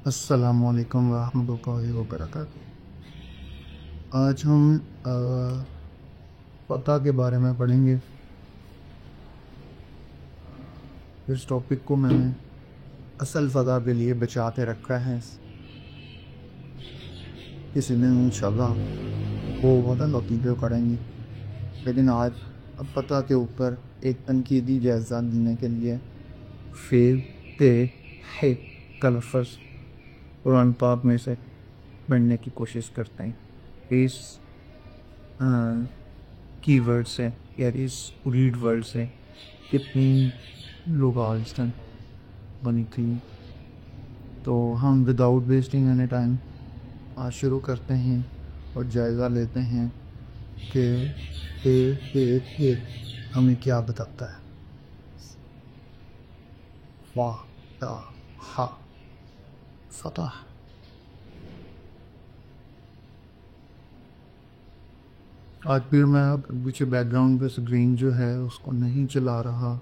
السلام علیکم ورحمۃ اللہ وبرکاتہ۔ آج ہم فتح کے بارے میں پڑھیں گے۔ اس ٹاپک کو میں نے اصل فتح کے لیے بچا کے رکھا ہے، کسی نے انشاءاللہ وہ بہت لطیفے پڑھیں گے، لیکن آج اب فتح کے اوپر ایک تنقیدی جائزہ دینے کے لیے فیل تے ہے کا لفظ قرآن پاک میں سے پڑھنے کی کوشش کرتے ہیں۔ اس کی ورڈ سے یا اس ریڈ ورڈ سے کتنی لغات بنی تھی، تو ہم وداؤٹ ویسٹنگ اینی ٹائم آج شروع کرتے ہیں اور جائزہ لیتے ہیں کہ ہمیں کیا بتاتا ہے۔ فتح فتح۔ آج پھر میں پیچھے بیک گراؤنڈ پہ اسکرین جو ہے اس کو نہیں چلا رہا،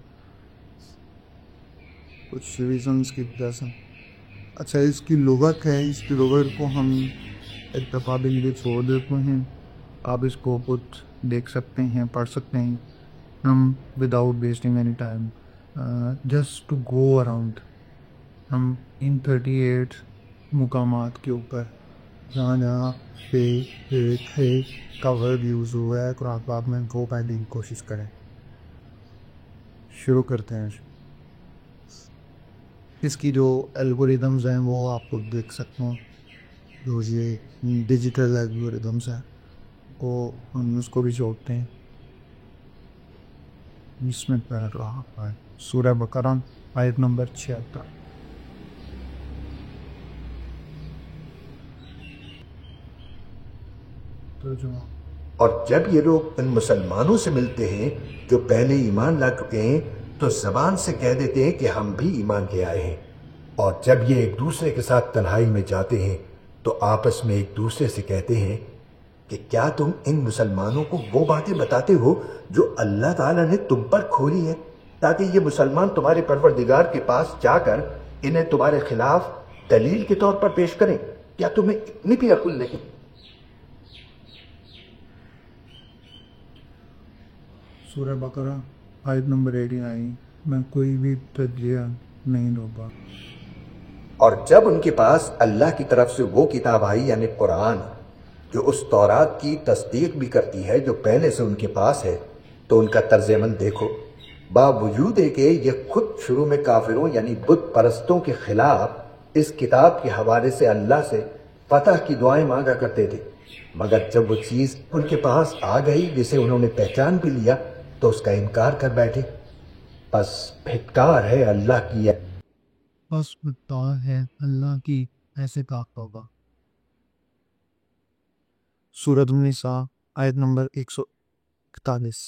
کچھ ریزنس کی وجہ سے۔ اچھا، اس کی لغت ہے، اس کی لغت کو ہم ایک دفعہ کے لیے چھوڑ دیتے ہیں، آپ اس کو خود دیکھ سکتے ہیں، پڑھ سکتے ہیں۔ ہم without wasting any time just to go around, ہم ان 38 مقامات کے اوپر جہاں جہاں کا ورڈ یوز ہوا ہے قرآن پاک میں، وہ پڑھنے کی کوشش کریں۔ شروع کرتے ہیں۔ اس کی جو الگوریدمز ہیں وہ آپ کو دیکھ سکتے ہیں، جو یہ ڈیجیٹل الگوریدمز ہیں وہ ہم اس کو بھی جوڑتے ہیں۔ اس میں پڑھ رہا ہے سورہ بقرہ آیت نمبر 76۔ اور جب یہ لوگ ان مسلمانوں سے ملتے ہیں جو پہلے ایمان لا چکے ہیں تو زبان سے کہہ دیتے ہیں کہ ہم بھی ایمان لے آئے ہیں، اور جب یہ ایک دوسرے کے ساتھ تنہائی میں جاتے ہیں تو آپس میں ایک دوسرے سے کہتے ہیں کہ کیا تم ان مسلمانوں کو وہ باتیں بتاتے ہو جو اللہ تعالیٰ نے تم پر کھولی ہے، تاکہ یہ مسلمان تمہارے پروردگار کے پاس جا کر انہیں تمہارے خلاف دلیل کے طور پر پیش کریں؟ کیا تمہیں اتنی بھی عقل نہیں؟ سورہ بقرہ آیت نمبر 89 میں کوئی بھی تجزیہ نہیں ہوگا۔ اور جب ان کے پاس اللہ کی طرف سے وہ کتاب آئی یعنی قرآن، جو اس تورات کی تصدیق بھی کرتی ہے جو پہلے سے ان کے پاس ہے، تو ان کا طرز عمل دیکھو، باوجود ہے کہ یہ خود شروع میں کافروں یعنی بت پرستوں کے خلاف اس کتاب کے حوالے سے اللہ سے فتح کی دعائیں مانگا کرتے تھے، مگر جب وہ چیز ان کے پاس آ گئی جسے انہوں نے پہچان بھی لیا تو اس کا انکار کر بیٹھے۔ بس پھٹکار ہے اللہ کی بس بتا ہے اللہ کی ایسے کا ہوگا۔ سورۃ النساء آیت نمبر 141۔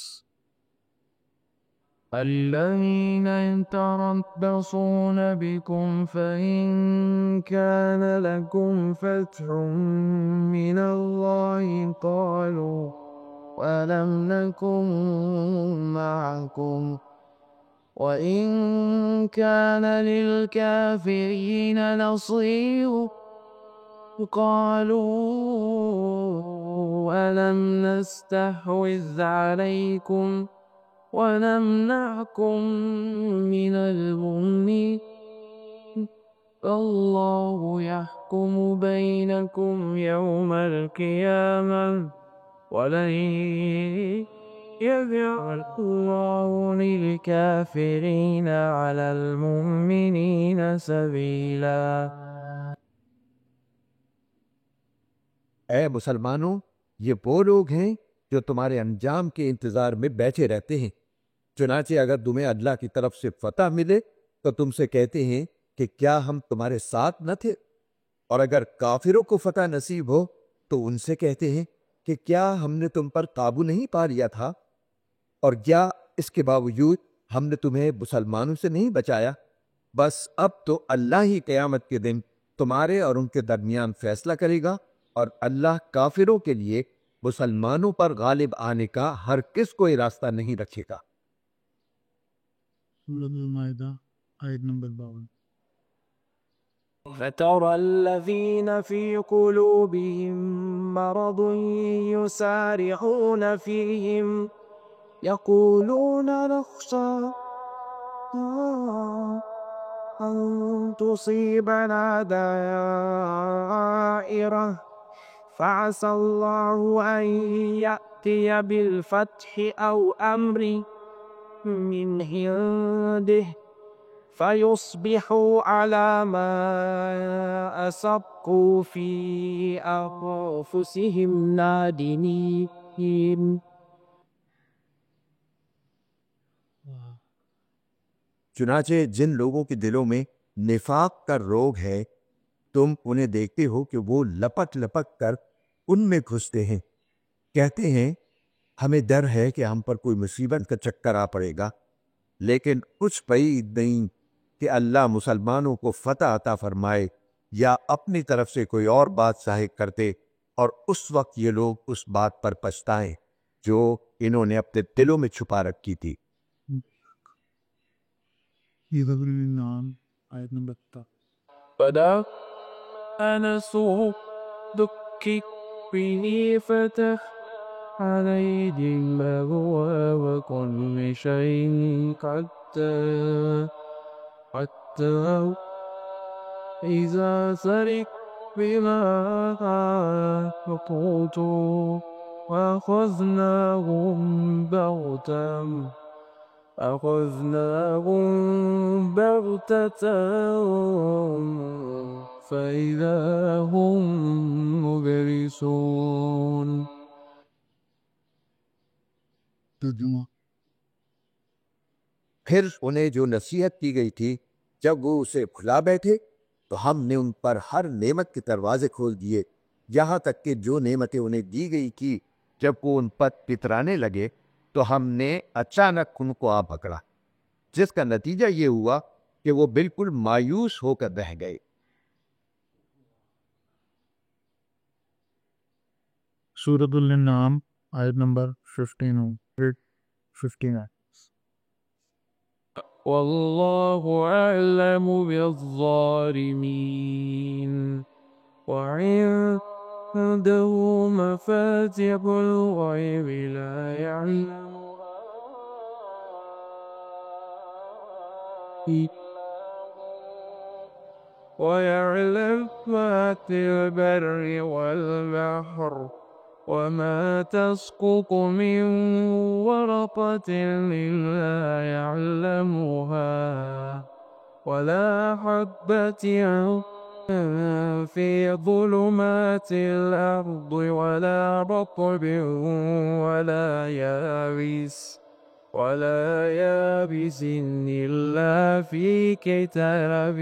الذين يتربصون بكم فإن كان لكم فتح من الله قالوا ولم نكن معكم وإن كان للكافرين نصيب قالوا ألم نستحوذ عليكم ونمنعكم من المؤمنين الله يحكم بينكم يوم القيامة ولن يجعل الله للكافرين على المؤمنين سبيلا۔ اے مسلمانوں، یہ وہ لوگ ہیں جو تمہارے انجام کے انتظار میں بیٹھے رہتے ہیں، چنانچہ اگر تمہیں اللہ کی طرف سے فتح ملے تو تم سے کہتے ہیں کہ کیا ہم تمہارے ساتھ نہ تھے، اور اگر کافروں کو فتح نصیب ہو تو ان سے کہتے ہیں کہ کیا ہم نے تم پر قابو نہیں پا لیا تھا، اور کیا اس کے باوجود ہم نے تمہیں مسلمانوں سے نہیں بچایا؟ بس اب تو اللہ ہی قیامت کے دن تمہارے اور ان کے درمیان فیصلہ کرے گا، اور اللہ کافروں کے لیے مسلمانوں پر غالب آنے کا ہر کس کوئی راستہ نہیں رکھے گا۔ سورۃ المائدہ آیت نمبر 52۔ فترى الذين في قلوبهم مرض يسارعون فيهم يقولون نخشى أن تصيبنا دائرة فعسى الله أن يأتي بالفتح أو أمر من عنده فيصبحوا على ما أسروا في أنفسهم نادمين. چنانچہ جن لوگوں کے دلوں میں نفاق کا روگ ہے تم انہیں دیکھتے ہو کہ وہ لپک لپک کر ان میں گھستے ہیں، کہتے ہیں ہمیں ڈر ہے کہ ہم پر کوئی مصیبت کا چکر آ پڑے گا، لیکن کچھ بعید نہیں کہ اللہ مسلمانوں کو فتح عطا فرمائے یا اپنی طرف سے کوئی اور بات ظاہر کرتے، اور اس وقت یہ لوگ اس بات پر پچھتائیں جو انہوں نے اپنے دلوں میں چھپا رکھی تھی۔ آیت نمبر 7۔ فلما نسوا ذكروا به فتح عليهم أبواب كل شيء حتى إذا سرق بما أوتوا أخذناهم بغتة فإذا هم مبلسون۔ ترجمہ۔ پھر انہیں جو نصیحت کی گئی تھی جب وہ اسے کھلا بیٹھے تو ہم نے ان پر ہر نعمت کے دروازے کھول دیے، یہاں تک کہ جو نعمتیں انہیں دی گئی کی جب وہ ان پر پترانے لگے تو ہم نے اچانک ان کو آ پکڑا، جس کا نتیجہ یہ ہوا کہ وہ بالکل مایوس ہو کر رہ گئے۔ سورۃ الانعام آیت نمبر 59۔ والله أعلم بالظالمين وعنده مفاتح الغيب لا يعلمها ويعلم ما في البر والبحر وما تسقط من ورقة إلا يعلمها ولا حبة في ظلمات الأرض ولا رطب ولا يابس إلا في كتاب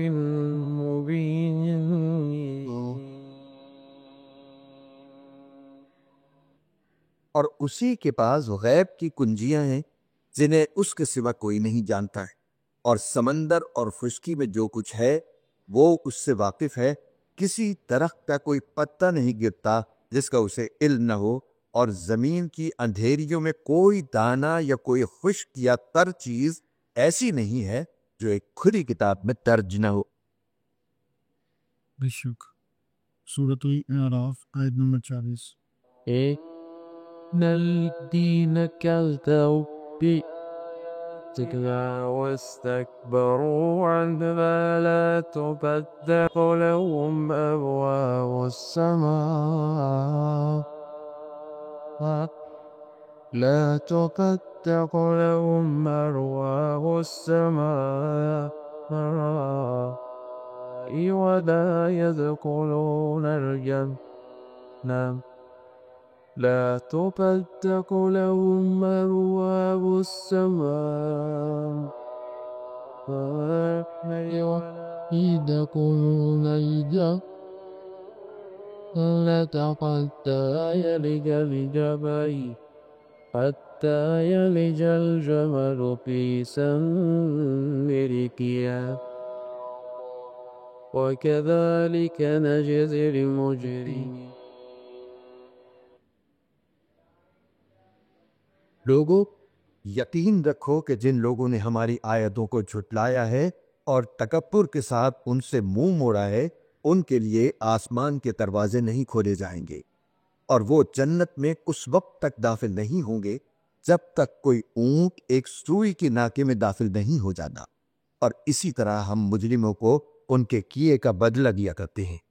مبين۔ اور اسی کے پاس غیب کی کنجیاں ہیں جنہیں اس کے سوا کوئی نہیں جانتا ہے، اور سمندر اور خشکی میں جو کچھ ہے وہ اس سے واقف ہے، کسی درخت کا کوئی پتا نہیں گرتا جس کا اسے علم نہ ہو، اور زمین کی اندھیریوں میں کوئی دانہ یا کوئی خشک یا تر چیز ایسی نہیں ہے جو ایک کھلی کتاب میں درج نہ ہو۔ بے شک۔ سورۃ الاعراف آیت نمبر 40۔ إن الذين كذبوا بآياتنا واستكبروا عنها لا تفتح لهم أبواب السماء ولا يدخلون الجنة لا تفتح لهم أبواب السماء ولا يدخلون الجنة حتى يلج الجمل في سم الخياط وكذلك نجزي المجرمين۔ لوگو، یقین رکھو کہ جن لوگوں نے ہماری آیتوں کو جھٹلایا ہے اور تکبر کے ساتھ ان سے منہ موڑا ہے، ان کے لیے آسمان کے دروازے نہیں کھولے جائیں گے، اور وہ جنت میں اس وقت تک داخل نہیں ہوں گے جب تک کوئی اونٹ ایک سوئی کی ناکے میں داخل نہیں ہو جاتا، اور اسی طرح ہم مجرموں کو ان کے کیے کا بدلہ دیا کرتے ہیں۔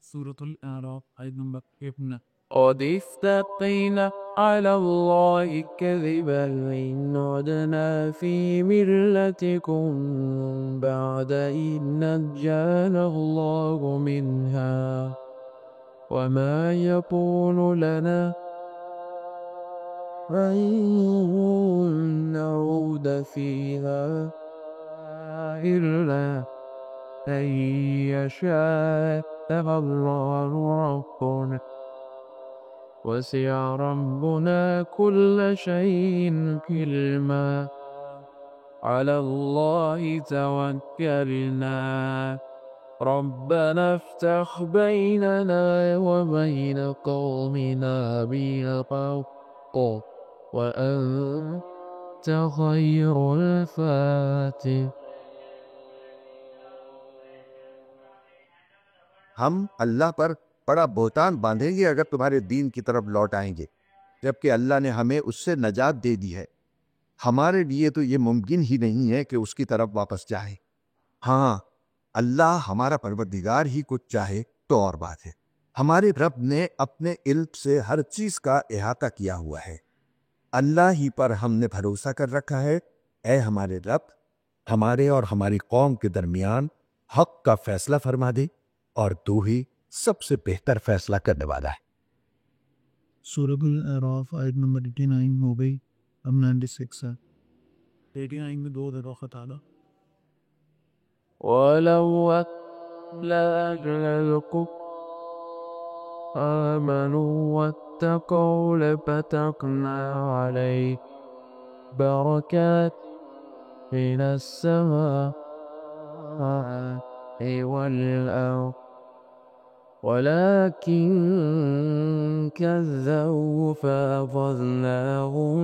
سورة الأعراف آية نمبر 1 قد افتقينا على الله كذبا إن عدنا في ملتكم بعد إذ نجانا الله منها وما يكون لنا أن نعود فيها إلا أن يشاء الله ربنا وسع ربنا كل شيء علما على الله توكلنا ربنا افتح بيننا وبين قومنا بالحق وأنت خير الفاتح۔ ہم اللہ پر بڑا بہتان باندھیں گے اگر تمہارے دین کی طرف لوٹ آئیں گے، جبکہ اللہ نے ہمیں اس سے نجات دے دی ہے۔ ہمارے لیے تو یہ ممکن ہی نہیں ہے کہ اس کی طرف واپس جائیں۔ ہاں، اللہ ہمارا پروردگار ہی کچھ چاہے تو اور بات ہے۔ ہمارے رب نے اپنے علم سے ہر چیز کا احاطہ کیا ہوا ہے۔ اللہ ہی پر ہم نے بھروسہ کر رکھا ہے۔ اے ہمارے رب، ہمارے اور ہماری قوم کے درمیان حق کا فیصلہ فرما دے، اور تو ہی سب سے بہتر فیصلہ کرنے والا ہے۔ سورۃ الاعراف آیت نمبر 89 ہو گئی، اب 96 ہے۔ 89 میں 2 دفعہ خطا تھا۔ ولو أهلكوا آمنوا واتقوا لفتحنا عليهم بركات من السماء والأرض ولكن كذبوا فأخذناهم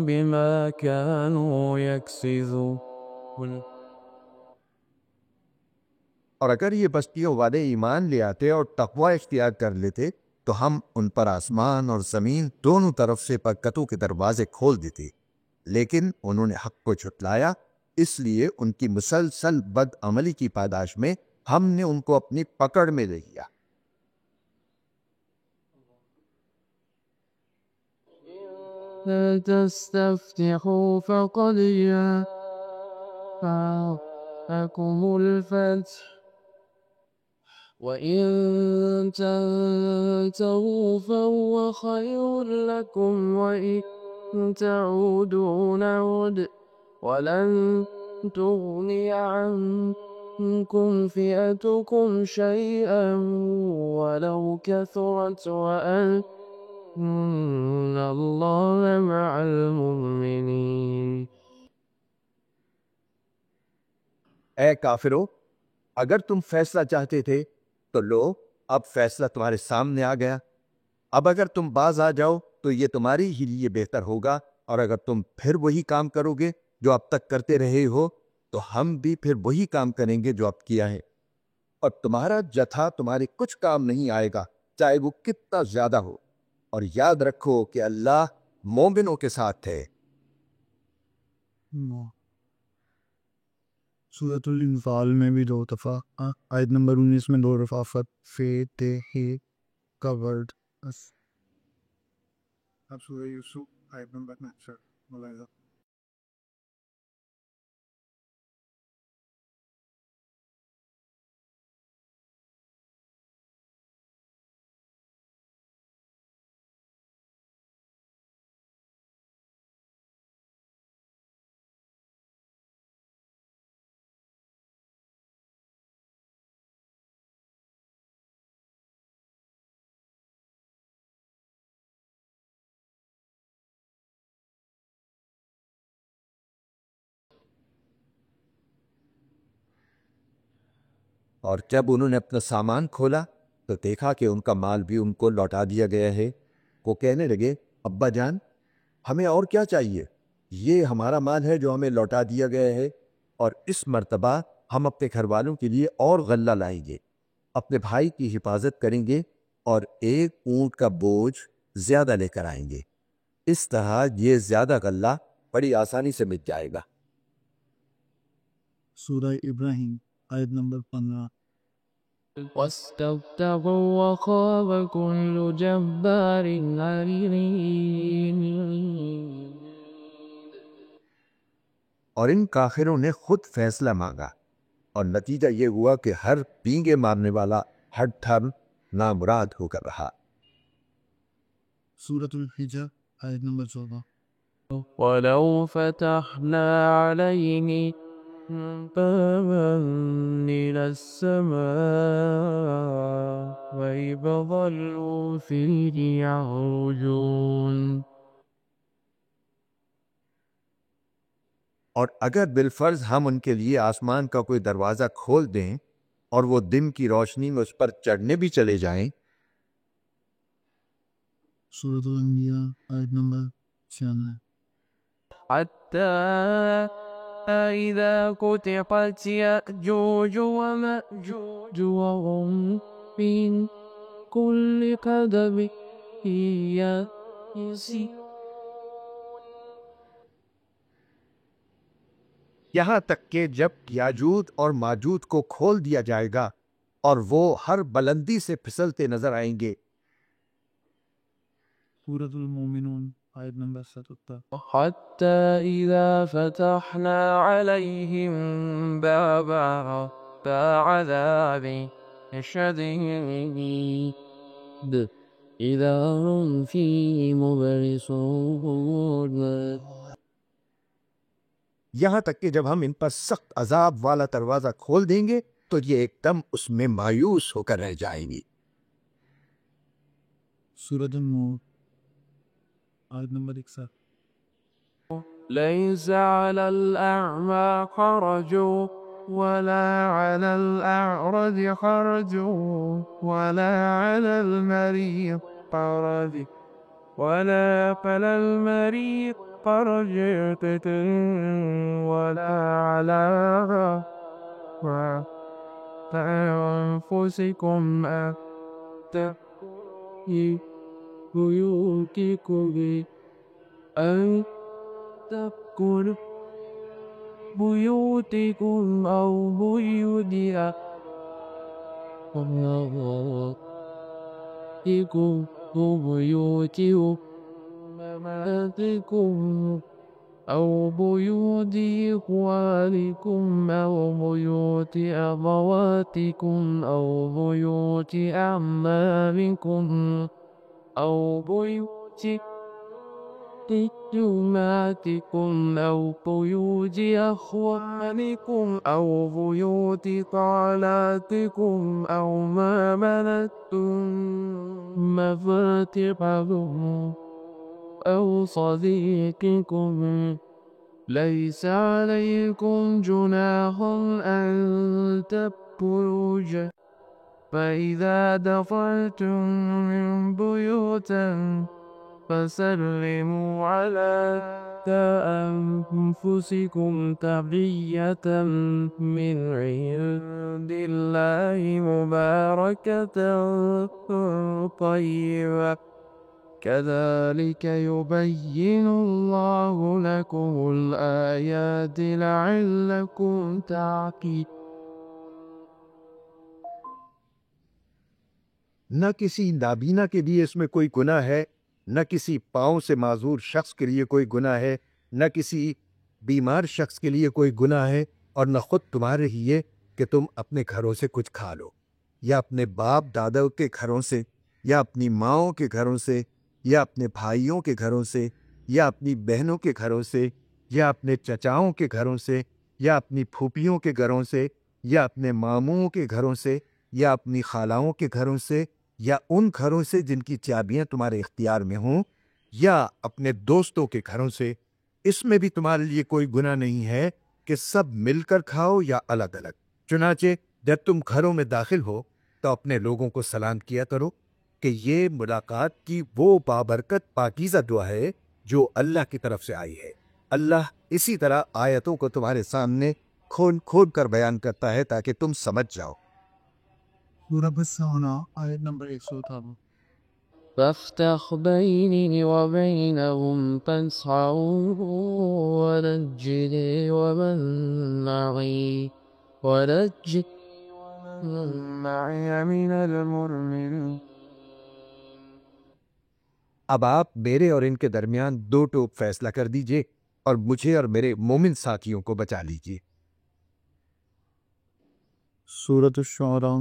بما كانوا يكسبون۔ اور اگر یہ بستیوں والے ایمان لے آتے اور تقوی اختیار کر لیتے تو ہم ان پر آسمان اور زمین دونوں طرف سے برکتوں کے دروازے کھول دیتے، لیکن انہوں نے حق کو جھٹلایا، اس لیے ان کی مسلسل بد عملی کی پاداش میں ہم نے ان کو اپنی پکڑ میں لے لیا۔ لا تستفتحوا فقد جاءكم الفتح وإن تنتهوا فهو خير لكم وإن تعودوا نعد ولن تغني عنكم فئتكم شيئا ولو كثرت وأن اللہ مع المؤمنین۔ اے کافرو، اگر تم فیصلہ چاہتے تھے تو لو، اب فیصلہ تمہارے سامنے آ گیا۔ اب اگر تم باز آ جاؤ تو یہ تمہاری ہی لیے بہتر ہوگا، اور اگر تم پھر وہی کام کرو گے جو اب تک کرتے رہے ہو تو ہم بھی پھر وہی کام کریں گے جو اب کیا ہے، اور تمہارا جتھا تمہارے کچھ کام نہیں آئے گا، چاہے وہ کتنا زیادہ ہو۔ اور یاد رکھو کہ اللہ مومنوں کے ساتھ ہے۔ سورۃ الانفال میں بھی 2 دفعہ، آیت نمبر 19 میں 2 دفعہ فتح کا ورڈ۔ اب سورہ یوسف آیت نمبر 69 ملاحظہ۔ اور جب انہوں نے اپنا سامان کھولا تو دیکھا کہ ان کا مال بھی ان کو لوٹا دیا گیا ہے۔ وہ کہنے لگے، ابا جان، ہمیں اور کیا چاہیے؟ یہ ہمارا مال ہے جو ہمیں لوٹا دیا گیا ہے، اور اس مرتبہ ہم اپنے گھر والوں کے لیے اور غلہ لائیں گے، اپنے بھائی کی حفاظت کریں گے اور ایک اونٹ کا بوجھ زیادہ لے کر آئیں گے۔ اس طرح یہ زیادہ غلہ بڑی آسانی سے مٹ جائے گا۔ سورہ ابراہیم آیت نمبر 15۔ واستفتحوا وخاب كل جبار عنيد۔ اور ان کافروں نے خود فیصلہ مانگا، اور نتیجہ یہ ہوا کہ ہر پینگے مارنے والا ہر ٹھر نامراد ہو کر رہا۔ سورۃ الحجر آیت نمبر 14۔ ولو فتحنا عليهم بابا من السماء فظلوا فيه يعرجون۔ اور اگر بالفرض ہم ان کے لیے آسمان کا کوئی دروازہ کھول دیں اور وہ دن کی روشنی میں اس پر چڑھنے بھی چلے جائیں۔ سورۃ الانبیاء آیت نمبر 96۔ حتى إذا فتحت يأجوج ومأجوج وهم من كل حدب ينسلون۔ یہاں تک کہ جب یاجوج اور ماجوج کو کھول دیا جائے گا اور وہ ہر بلندی سے پھسلتے نظر آئیں گے۔ سورۃ المومنون آیت نمبر 77۔ حتى إذا فتحنا عليهم بابا عذاب شديد إذا هم فيه مبلسون۔ یہاں تک کہ جب ہم ان پر سخت عذاب والا دروازہ کھول دیں گے تو یہ ایک دم اس میں مایوس ہو کر رہ جائیں گی۔ سورۃ النور آیت نمبر 61۔ ليس على الأعمى حرج ولا على الأعرج حرج ولا على المريض حرج ولا على المريض حرج ولا على أنفسكم أن تأكلوا بيوتكم أن تأكلوا بيوتكم أو بيوت أمهاتكم أو بيوت أمهاتكم أو بيوت إخوانكم أو بيوت أخواتكم أو بيوت أعمامكم أو بيوت جماعتكم أو بيوت أخوانكم أو بيوت خالاتكم أو ما ملكتم مفاتحه أو صديقكم ليس عليكم جناح أن تأكلوا فإذا دخلتم من بيوتا فسلموا على أنفسكم تحية من عند الله مباركة طيبة كذلك يبين الله لكم الآيات لعلكم تعقلون۔ نہ کسی نابینا کے لیے اس میں کوئی گناہ ہے، نہ کسی پاؤں سے معذور شخص کے لیے کوئی گناہ ہے، نہ کسی بیمار شخص کے لیے کوئی گناہ ہے، اور نہ خود تمہارے ہی یہ کہ تم اپنے گھروں سے کچھ کھا لو، یا اپنے باپ دادا کے گھروں سے، یا اپنی ماؤں کے گھروں سے، یا اپنے بھائیوں کے گھروں سے، یا اپنی بہنوں کے گھروں سے، یا اپنے چچاؤں کے گھروں سے، یا اپنی پھوپھیوں کے گھروں سے، یا اپنے ماموں کے گھروں سے، یا اپنی خالاؤں کے گھروں سے، یا ان گھروں سے جن کی چابیاں تمہارے اختیار میں ہوں، یا اپنے دوستوں کے گھروں سے۔ اس میں بھی تمہارے لیے کوئی گناہ نہیں ہے کہ سب مل کر کھاؤ یا الگ الگ۔ چنانچہ جب تم گھروں میں داخل ہو تو اپنے لوگوں کو سلام کیا کرو کہ یہ ملاقات کی وہ بابرکت پاکیزہ دعا ہے جو اللہ کی طرف سے آئی ہے۔ اللہ اسی طرح آیتوں کو تمہارے سامنے کھول کھول کر بیان کرتا ہے تاکہ تم سمجھ جاؤ۔ سورہ السونا آیت نمبر 118۔ فافتح بيني وبينهم فتحا ونجني ومن معي من المؤمنين۔ اب آپ میرے اور ان کے درمیان دو ٹوک فیصلہ کر دیجئے اور مجھے اور میرے مومن ساتھیوں کو بچا لیجئے۔ سورۃ الشعراء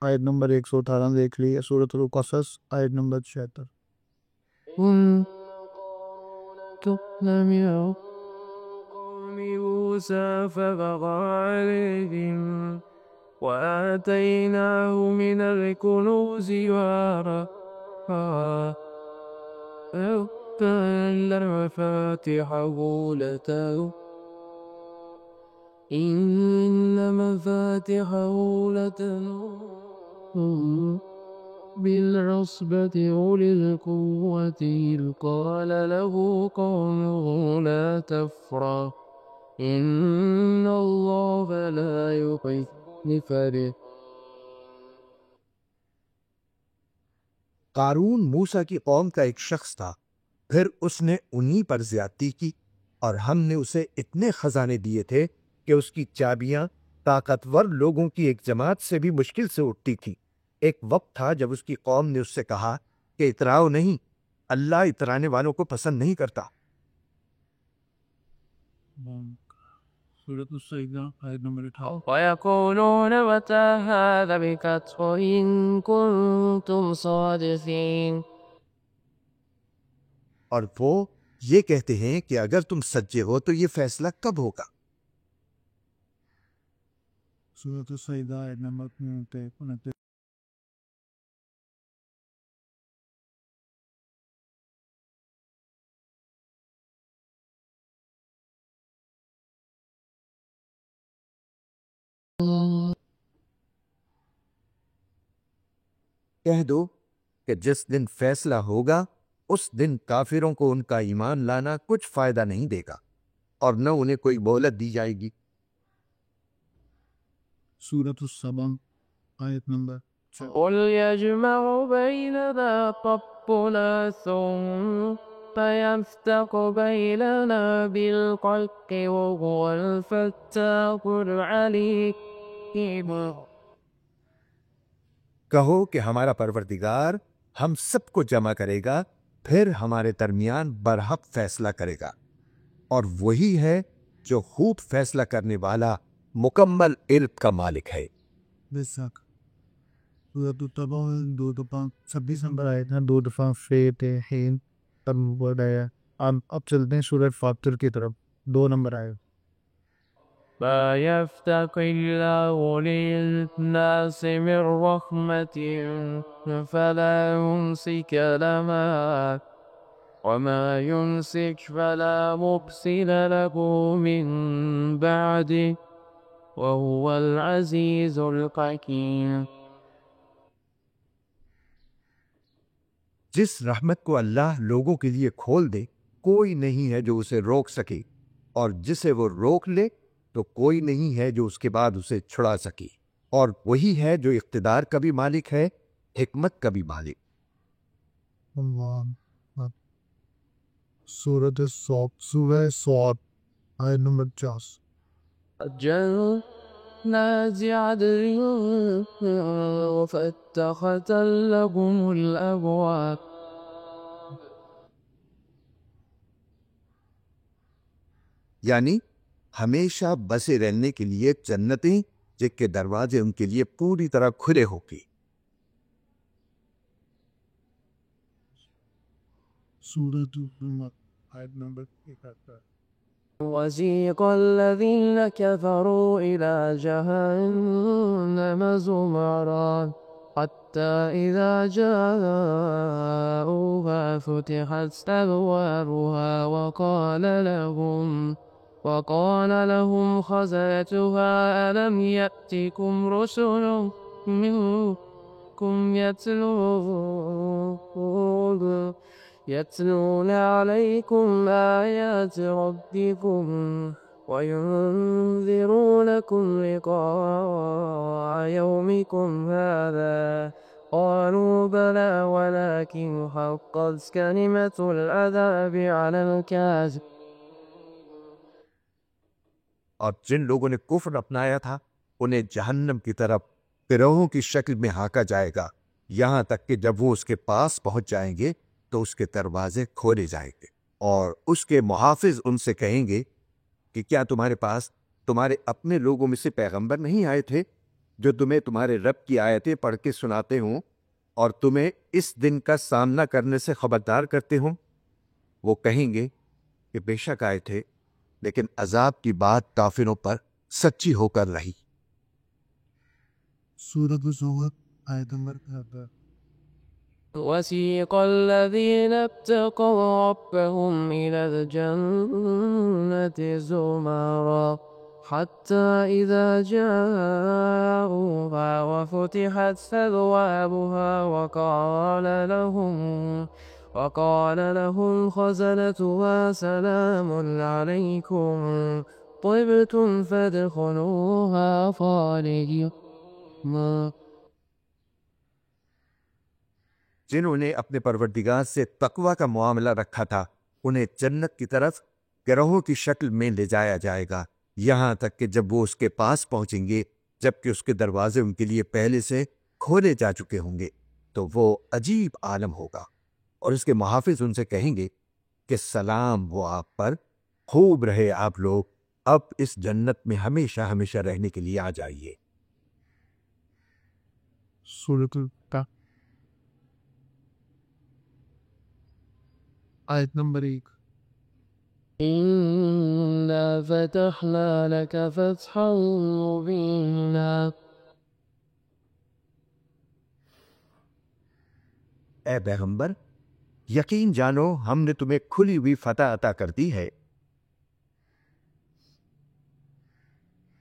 آیت نمبر 118 دیکھ لیے۔ سورۃ القصص آیت نمبر 76۔ من قوم موسى فبغى عليهم وآتيناه من الكنوز إن مفاتحه لتنوء بالعصبة أولي القوة إذ قال له قومه لا تفرح إن الله لا يحب الفرح۔ قارون موسیٰ کی قوم کا ایک شخص تھا، پھر اس نے انہی پر زیادتی کی اور ہم نے اسے اتنے خزانے دیے تھے کہ اس کی چابیاں طاقتور لوگوں کی ایک جماعت سے بھی مشکل سے اٹھتی تھی۔ ایک وقت تھا جب اس کی قوم نے اس سے کہا کہ اتراؤ نہیں، اللہ اترانے والوں کو پسند نہیں کرتا۔ سورۃ السجدہ آیت نمبر 18۔ ويقولون متى هذا الفتح إن كنتم صادقين۔ اور وہ یہ کہتے ہیں کہ اگر تم سچے ہو تو یہ فیصلہ کب ہوگا؟ سورۃ السجدہ آیت نمبر 29۔ کہہ دو کہ جس دن فیصلہ ہوگا اس دن کافروں کو ان کا ایمان لانا کچھ فائدہ نہیں دے گا اور نہ انہیں کوئی مہلت دی جائے گی۔ سورۃ السبا آیت نمبر 6۔ قل يجمع بيننا ربنا ثم فيفتح بيننا بالحق وهو الفتاح العليم۔ کہو کہ ہمارا پروردگار ہم سب کو جمع کرے گا، پھر ہمارے درمیان برحق فیصلہ کرے گا، اور وہی ہے جو خوب فیصلہ کرنے والا مکمل علم کا مالک ہے۔ بیساکھ سورۃ التبا 2 دفعہ 26 نمبر آیت ہے، 2 دفعہ فاتحین تب بڑھایا۔ اب چلتے ہیں سورۃ فاطر کی طرف، 2 نمبر آیت۔ ما يفتح الله للناس من رحمة فلا يمسك لها وما يمسك فلا مرسل له من بعده وهو العزيز الحكيم۔ جس رحمت کو اللہ لوگوں کے لیے کھول دے کوئی نہیں ہے جو اسے روک سکے، اور جسے وہ روک لے تو کوئی نہیں ہے جو اس کے بعد اسے چھڑا سکے، اور وہی ہے جو اقتدار کا بھی مالک ہے، حکمت کا بھی مالک۔ سورۃ الصاد سورہ صاد آیت نمبر 50۔ جنات عدن وفتحت لهم الأبواب۔ یعنی ہمیشہ بسے رہنے کے لیے جنتیں جن کے دروازے ان کے لیے پوری طرح کھلے ہو گی۔ سورۃ الزمر آیت نمبر 71۔ وسيق الذين كفروا إلى جهنم زمرا حتى إذا جاءوها فتحت أبوابها وقال لهم خزنتها ألم يأتكم رسل منكم يتلون عليكم آيات ربكم وينذرونكم لقاء يومكم هذا قالوا بلى ولكن حقت كلمة العذاب على الكاذبين. اور جن لوگوں نے کفر اپنایا تھا انہیں جہنم کی طرف گروہوں کی شکل میں ہانکا جائے گا، یہاں تک کہ جب وہ اس کے پاس پہنچ جائیں گے تو اس کے دروازے کھولے جائیں گے، اور اس کے محافظ ان سے کہیں گے کہ کیا تمہارے پاس تمہارے اپنے لوگوں میں سے پیغمبر نہیں آئے تھے جو تمہیں تمہارے رب کی آیتیں پڑھ کے سناتے ہوں اور تمہیں اس دن کا سامنا کرنے سے خبردار کرتے ہوں؟ وہ کہیں گے کہ بے شک آئے تھے، لیکن عذاب کی بات کافروں پر سچی ہو کر رہی۔ سورۃ الزمر آیت نمبر 73۔ وسيق الذين اتقوا ربهم إلى الجنة زمرا حتى إذا جاءوها وفتحت أبوابها وقال لهم خزنتها سلام عليكم طبتم فادخلوها خالدين. جنہوں نے اپنے پروردگار سے تقوی کا معاملہ رکھا تھا انہیں جنت کی طرف گروہوں کی شکل میں لے جایا جائے گا، یہاں تک کہ جب وہ اس کے پاس پہنچیں گے جبکہ اس کے دروازے ان کے لیے پہلے سے کھولے جا چکے ہوں گے، تو وہ عجیب عالم ہوگا، اور اس کے محافظ ان سے کہیں گے کہ سلام ہو آپ پر، خوب رہے آپ لوگ، اب اس جنت میں ہمیشہ ہمیشہ رہنے کے لیے آ جائیے۔ سورۃ الکہف آیت نمبر 1۔ إنا فتحنا لك فتحا مبينا. اے پیغمبر، یقین جانو ہم نے تمہیں کھلی ہوئی فتح عطا کر دی ہے۔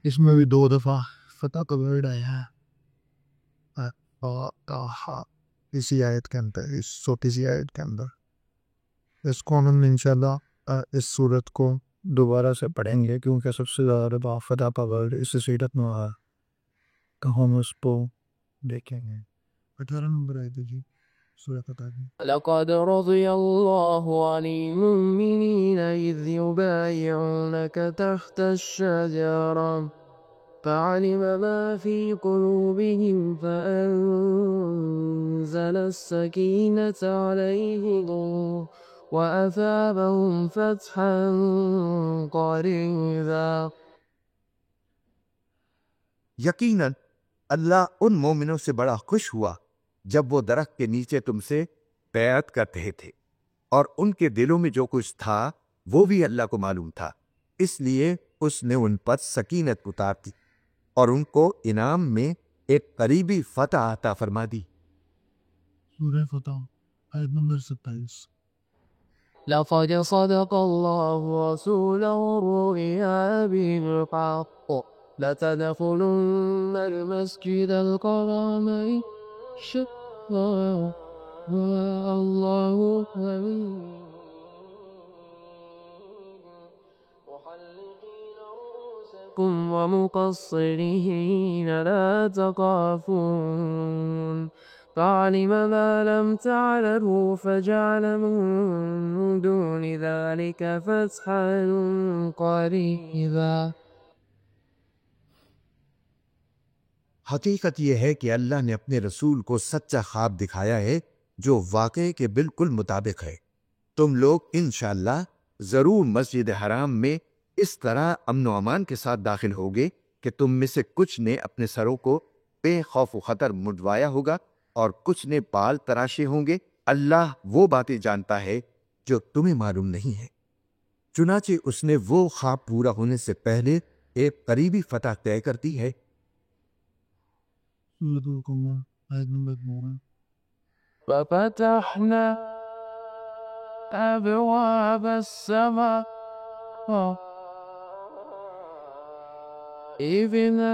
اس میں بھی 2 دفعہ فتح کا ورڈ آیا ہے اسی آیت کے اندر، اس چھوٹی سی آیت کے اندر۔ اس کو ہم انشاءاللہ اس صورت کو دوبارہ سے پڑھیں گے کیونکہ سب سے زیادہ دفعہ فتح کا ورڈ اس سیرت میں آیا، تو ہم اس کو دیکھیں گے۔ 18 نمبر آیت ہے جی سورہ فتح کی۔ لقد رضي الله عن المؤمنين إذ يبايعونك تحت الشجرة فعلم ما في قلوبهم فأنزل السكينة عليهم وأثابهم فتحا قريبا. یقیناً اللہ ان مومنوں سے بڑا خوش ہوا جب وہ درخت کے نیچے تم سے بیعت کر رہے تھے، اور ان کے دلوں میں جو کچھ تھا وہ بھی اللہ کو معلوم تھا، اس لیے اس نے ان پر سکینت اتار دی اور ان کو انعام میں ایک قریبی فتح عطا فرما دی۔ سورہ فتح آیت نمبر 27۔ لقد صدق الله رسوله الرؤيا بالحق لتدخلن المسجد الحرام إن شاء الله محلقين رؤوسكم ومقصرين لا تخافون فعلم ما لم تعلموا فجعل من دون ذلك فتحا قريبا. حقیقت یہ ہے کہ اللہ نے اپنے رسول کو سچا خواب دکھایا ہے جو واقعے کے بالکل مطابق ہے۔ تم لوگ انشاءاللہ ضرور مسجد حرام میں اس طرح امن و امان کے ساتھ داخل ہوگے کہ تم میں سے کچھ نے اپنے سروں کو بے خوف و خطر منڈوایا ہوگا اور کچھ نے بال تراشے ہوں گے۔ اللہ وہ باتیں جانتا ہے جو تمہیں معلوم نہیں ہے۔ چنانچہ اس نے وہ خواب پورا ہونے سے پہلے ایک قریبی فتح طے کر دی ہے۔ سورۃ القمر آیت نمبر 9۔ ففتحنا أبواب السماء إذنا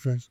5।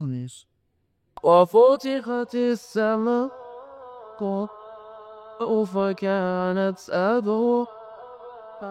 19। وفتحت السماء فكانت أبوابا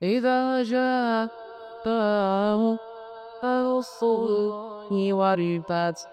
إذا جاء الصبح والفتح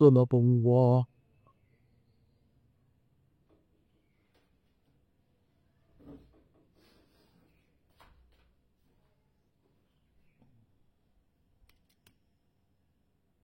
صدق الله